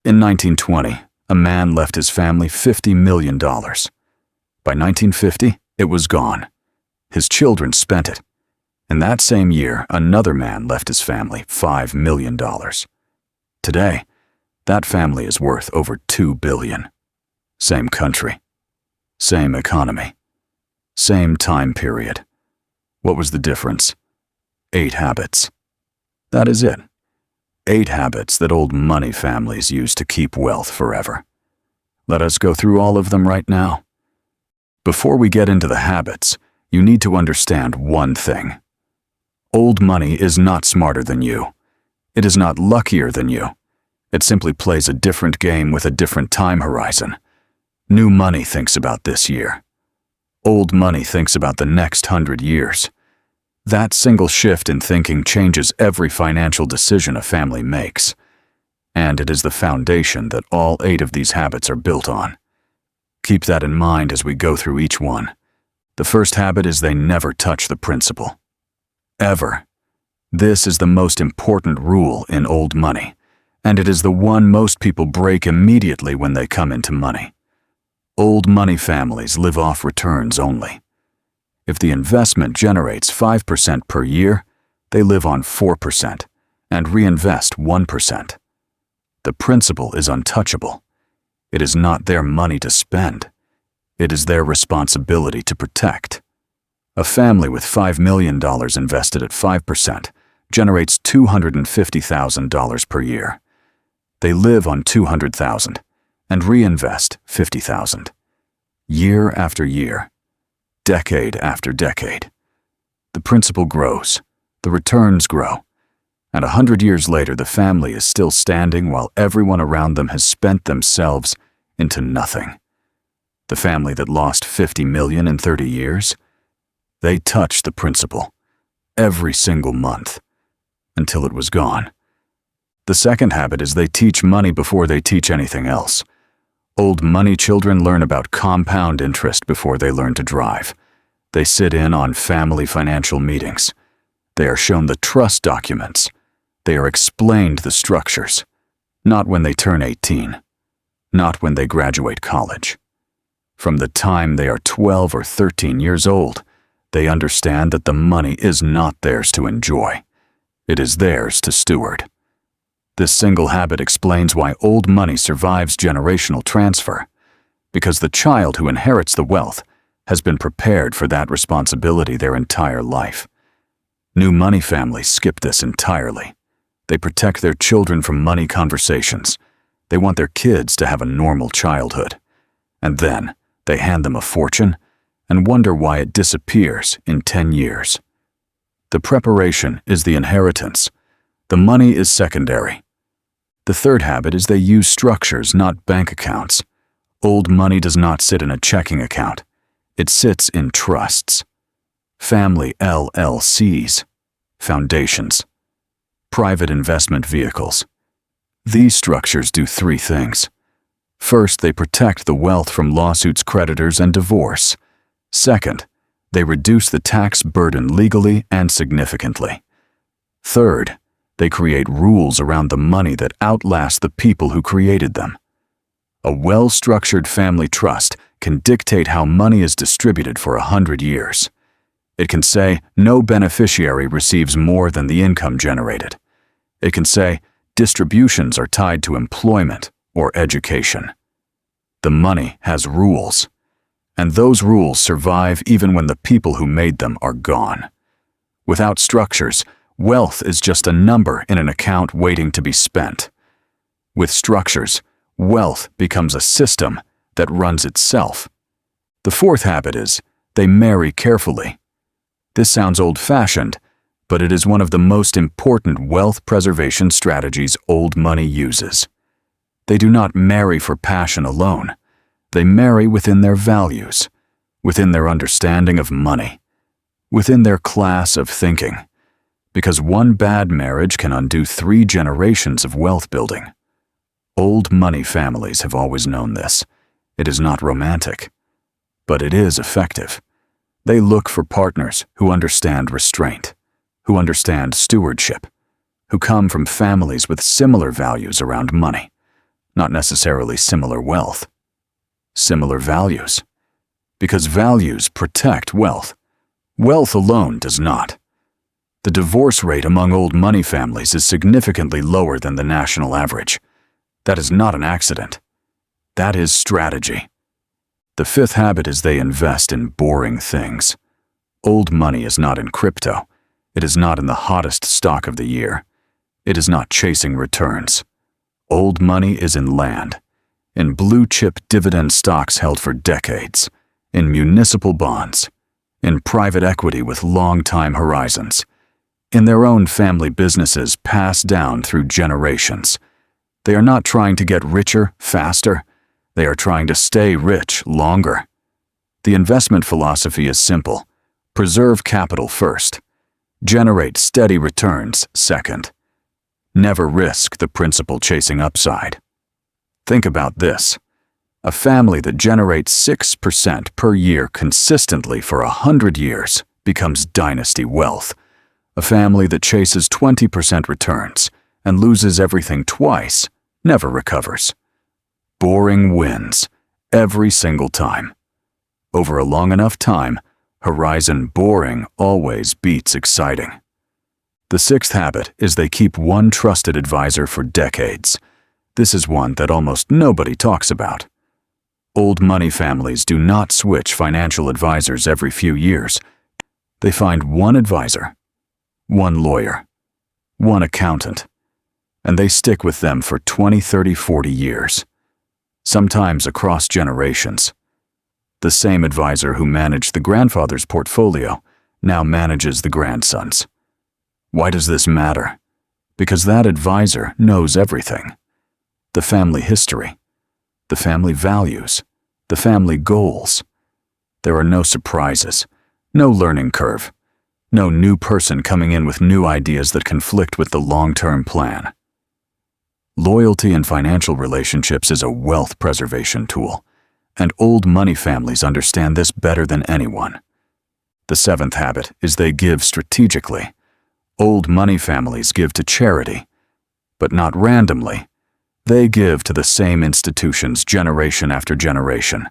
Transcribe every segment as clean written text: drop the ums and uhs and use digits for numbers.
In 1920, a man left his family $50 million. By 1950, it was gone. His children spent it. In that same year, another man left his family $5 million. Today, that family is worth over $2 billion. Same country, same economy, same time period. What was the difference? 8 habits. That is it. 8 habits that old money families use to keep wealth forever. Let us go through all of them right now. Before we get into the habits, you need to understand one thing. Old money is not smarter than you. It is not luckier than you. It simply plays a different game with a different time horizon. New money thinks about this year. Old money thinks about the next 100 years. That single shift in thinking changes every financial decision a family makes. And it is the foundation that all 8 of these habits are built on. Keep that in mind as we go through each one. The first habit is they never touch the principal. Ever. This is the most important rule in old money, and it is the one most people break immediately when they come into money. Old money families live off returns only. If the investment generates 5% per year, they live on 4% and reinvest 1%. The principal is untouchable. It is not their money to spend. It is their responsibility to protect. A family with $5 million invested at 5% generates $250,000 per year. They live on $200,000 and reinvest $50,000. Year after year, decade after decade. The principal grows, the returns grow, and 100 years later the family is still standing while everyone around them has spent themselves into nothing. The family that lost $50 million in 30 years, they touched the principal every single month until it was gone. The second habit is they teach money before they teach anything else. Old money children learn about compound interest before they learn to drive. They sit in on family financial meetings. They are shown the trust documents. They are explained the structures. Not when they turn 18. Not when they graduate college. From the time they are 12 or 13 years old, they understand that the money is not theirs to enjoy. It is theirs to steward. This single habit explains why old money survives generational transfer, because the child who inherits the wealth has been prepared for that responsibility their entire life. New money families skip this entirely. They protect their children from money conversations. They want their kids to have a normal childhood. And then they hand them a fortune and wonder why it disappears in 10 years. The preparation is the inheritance. The money is secondary. The third habit is they use structures, not bank accounts. Old money does not sit in a checking account. It sits in trusts. Family LLCs, foundations, private investment vehicles. These structures do 3 things. First, they protect the wealth from lawsuits, creditors, and divorce. Second, they reduce the tax burden legally and significantly. Third, they create rules around the money that outlast the people who created them. A well-structured family trust can dictate how money is distributed for 100 years. It can say no beneficiary receives more than the income generated. It can say distributions are tied to employment or education. The money has rules, and those rules survive even when the people who made them are gone. Without structures, wealth is just a number in an account waiting to be spent. With structures, wealth becomes a system that runs itself. The fourth habit is they marry carefully. This sounds old-fashioned, but it is one of the most important wealth preservation strategies old money uses. They do not marry for passion alone. They marry within their values, within their understanding of money, within their class of thinking. Because one bad marriage can undo 3 generations of wealth building. Old money families have always known this. It is not romantic, but it is effective. They look for partners who understand restraint, who understand stewardship, who come from families with similar values around money. not necessarily similar wealth. Similar values. Because values protect wealth. Wealth alone does not. The divorce rate among old money families is significantly lower than the national average. That is not an accident. That is strategy. The fifth habit is they invest in boring things. Old money is not in crypto. It is not in the hottest stock of the year. It is not chasing returns. Old money is in land, in blue-chip dividend stocks held for decades, in municipal bonds, in private equity with long-time horizons, in their own family businesses passed down through generations. They are not trying to get richer faster. They are trying to stay rich longer. The investment philosophy is simple. Preserve capital first. Generate steady returns second. Never risk the principal chasing upside. Think about this. A family that generates 6% per year consistently for 100 years becomes dynasty wealth. A family that chases 20% returns and loses everything twice never recovers. Boring wins every single time. Over a long enough time, horizon boring always beats exciting. The sixth habit is they keep one trusted advisor for decades. This is one that almost nobody talks about. Old money families do not switch financial advisors every few years. They find one advisor, one lawyer, one accountant, and they stick with them for 20, 30, 40 years. Sometimes across generations. The same advisor who managed the grandfather's portfolio now manages the grandson's. Why does this matter? Because that advisor knows everything. The family history, the family values, the family goals. There are no surprises, no learning curve, no new person coming in with new ideas that conflict with the long-term plan. Loyalty in financial relationships is a wealth preservation tool, and old money families understand this better than anyone. The seventh habit is they give strategically. Old money families give to charity, but not randomly. They give to the same institutions generation after generation.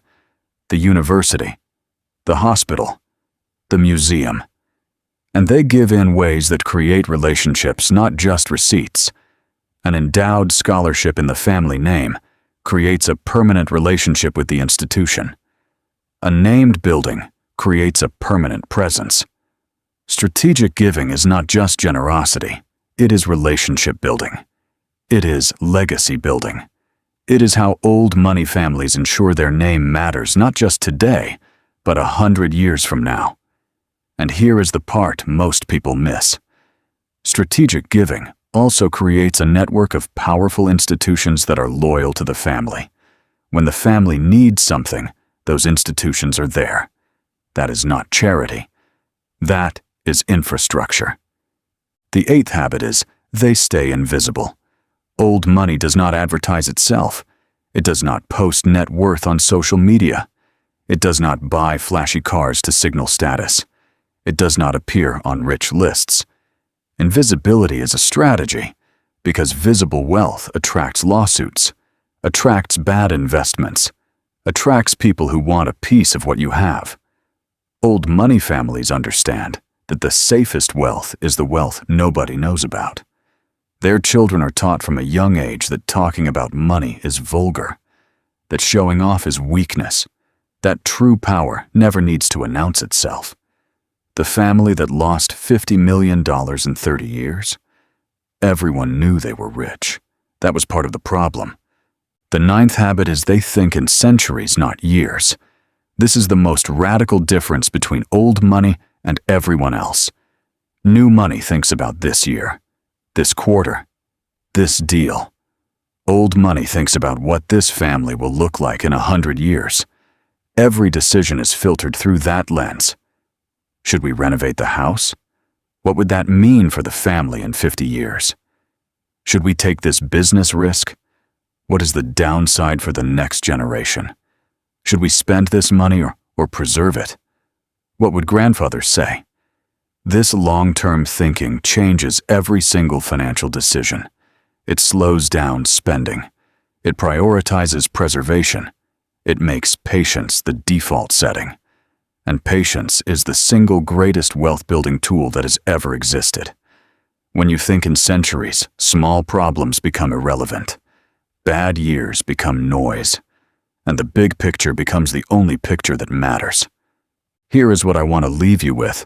The university, the hospital, the museum. And they give in ways that create relationships, not just receipts. An endowed scholarship in the family name creates a permanent relationship with the institution. A named building creates a permanent presence. Strategic giving is not just generosity, it is relationship building. It is legacy building. It is how old money families ensure their name matters not just today, but 100 years from now. And here is the part most people miss. Strategic giving also creates a network of powerful institutions that are loyal to the family. When the family needs something, those institutions are there. That is not charity. That is infrastructure. The eighth habit is they stay invisible. Old money does not advertise itself. It does not post net worth on social media. It does not buy flashy cars to signal status. It does not appear on rich lists. Invisibility is a strategy because visible wealth attracts lawsuits, attracts bad investments, attracts people who want a piece of what you have. Old money families understand that the safest wealth is the wealth nobody knows about. Their children are taught from a young age that talking about money is vulgar, that showing off is weakness, that true power never needs to announce itself. The family that lost $50 million in 30 years? Everyone knew they were rich. That was part of the problem. The ninth habit is they think in centuries, not years. This is the most radical difference between old money and everyone else. New money thinks about this year, this quarter, this deal. Old money thinks about what this family will look like in 100 years. Every decision is filtered through that lens. Should we renovate the house? What would that mean for the family in 50 years? Should we take this business risk? What is the downside for the next generation? Should we spend this money or preserve it? What would grandfather say? This long-term thinking changes every single financial decision. It slows down spending. It prioritizes preservation. It makes patience the default setting. And patience is the single greatest wealth-building tool that has ever existed. When you think in centuries, small problems become irrelevant. Bad years become noise. And the big picture becomes the only picture that matters. Here is what I want to leave you with.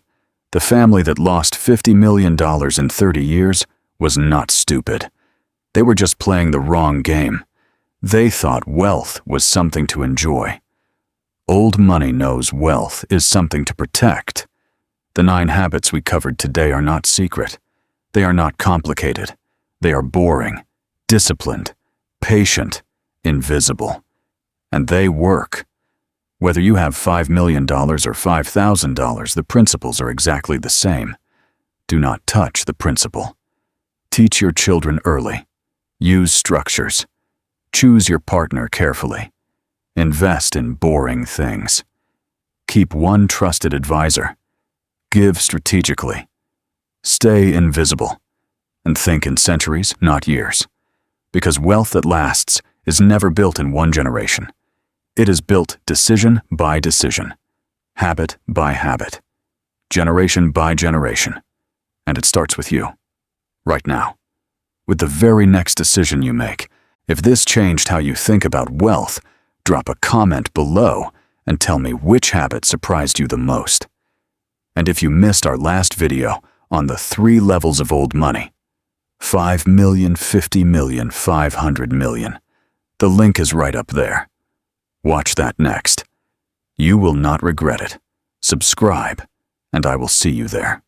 The family that lost $50 million in 30 years was not stupid. They were just playing the wrong game. They thought wealth was something to enjoy. Old money knows wealth is something to protect. The 9 habits we covered today are not secret. They are not complicated. They are boring, disciplined, patient, invisible. And they work. Whether you have $5 million or $5,000, the principles are exactly the same. Do not touch the principle. Teach your children early. Use structures. Choose your partner carefully. Invest in boring things. Keep one trusted advisor. Give strategically. Stay invisible. And think in centuries, not years. Because wealth that lasts is never built in one generation. It is built decision by decision, habit by habit, generation by generation. And it starts with you, right now. With the very next decision you make, if this changed how you think about wealth, drop a comment below and tell me which habit surprised you the most. And if you missed our last video on the 3 levels of old money, 5 million, 50 million, 500 million, the link is right up there. Watch that next. You will not regret it. Subscribe, and I will see you there.